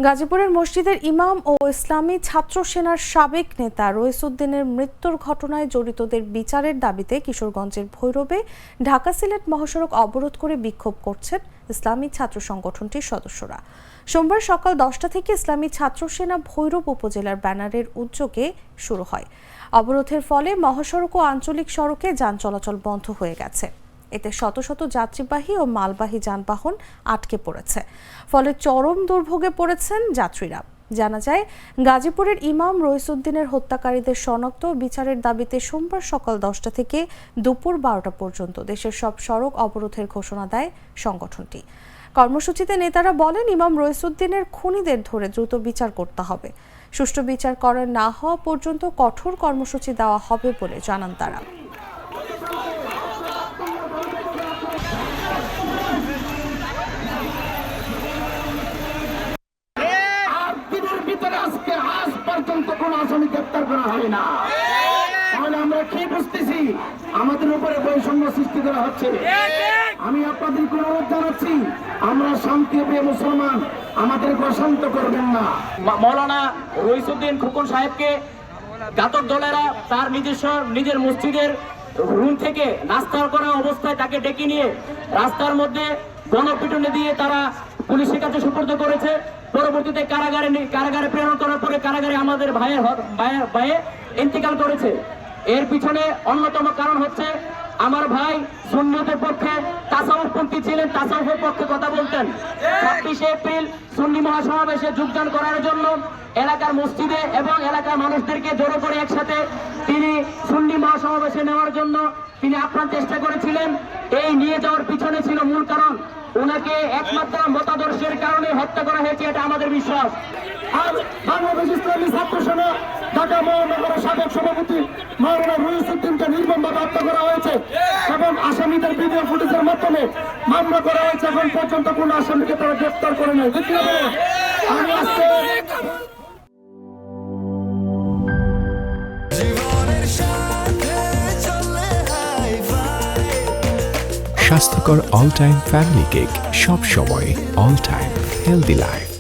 গাজীপুরের মসজিদের ইমাম ও ইসলামী ছাত্র সেনার সাবেক নেতা রইসউদ্দিনের মৃত্যুর ঘটনায় জড়িতদের বিচারের দাবিতে কিশোরগঞ্জের ভৈরবে ঢাকা সিলেট মহাসড়ক অবরোধ করে বিক্ষোভ করছেন ইসলামী ছাত্র সংগঠনটির সদস্যরা। সোমবার সকাল 10টা থেকে ইসলামী ছাত্র সেনা ভৈরব উপজেলার ব্যানারের উদ্যোগে শুরু হয়। অবরোধের ফলে মহাসড়ক ও আঞ্চলিক সড়কে যান চলাচল বন্ধ হয়ে গেছে। এতে শত শত যাত্রীবাহী ও মালবাহী যানবাহন আটকে পড়েছে, ফলে চরম দুর্ভোগে পড়েছেন যাত্রীরা। জানা যায়, গাজীপুরের ইমাম রইসউদ্দিনের হত্যাকারীদের শনাক্ত ও বিচারের দাবিতে সোমবার সকাল 10টা থেকে দুপুর 12টা পর্যন্ত দেশের সব সড়ক অবরোধের ঘোষণা দেয় সংগঠনটি। কর্মসূচিতে নেতারা বলেন, ইমাম রইসউদ্দিনের খুনিদের ধরে দ্রুত বিচার করতে হবে। সুষ্ঠু বিচার করা না হওয়া পর্যন্ত কঠোর কর্মসূচি দেওয়া হবে বলে জানান তারা। আমরা কি বুঝতেছি আমাদের উপরে বৈষম্য সৃষ্টি করা হচ্ছে। আমি আপনাদেরকে অনুরোধ জানাচ্ছি, আমরা শান্তিপ্রিয় মুসলমান, আমাদেরকে অশান্ত করবেন না। মৌলানা রইসউদ্দিন খোকন সাহেবকে ঘাতক দলেরা তার নিজের মসজিদের রুম থেকে নাস্তা করা অবস্থায় তাকে ডেকে নিয়ে রাস্তার মধ্যে গণপিটুনি দিয়ে তারা পুলিশের কাছে সুপর্দ করেছে। পরবর্তীতে কারাগারে প্রেরণ করার পরে কারাগারে আমাদের ভাইয়ের ইন্তেকাল করেছে। এর পিছনে অন্যতম কারণ হচ্ছে আমার ভাই সুন্নতের পক্ষে, তাসাউফপন্থী ছিলেন, তাসাউফের পক্ষে কথা বলতেন। 26 এপ্রিল সুন্নি মহাসমাবেশে যোগদান করার জন্য এলাকার মসজিদে এবং এলাকার মানুষদেরকে জড়ো করে একসাথে তিনি সুন্নি মহাসমাবেশে নেওয়ার জন্য তিনি আপ্রাণ চেষ্টা করেছিলেন। এই নিয়ে যাওয়ার পিছনে ছিল মূল কারণ, ওনাকে একমাত্র মতাদর্শের কারণে হত্যা করা হয়েছে, এটা আমাদের বিশ্বাস। আজ বাংলাদেশ ইসলামী ছাত্র সেনা ঢাকা মহানগরের সাবেক সভাপতি মাওলানা রইসউদ্দিনকে নির্মমভাবে হত্যা করা হয়েছে এবং আসামিদের ভিডিও ফুটেজের মাধ্যমে মামলা করা হয়েছে। এখন পর্যন্ত কোন আসামিকে তারা গ্রেফতার করে নাই। আমি আজকে স্বাস্থ্যকর অল টাইম ফ্যামিলি কেক, সব সময় অল টাইম হেলদি লাইফ।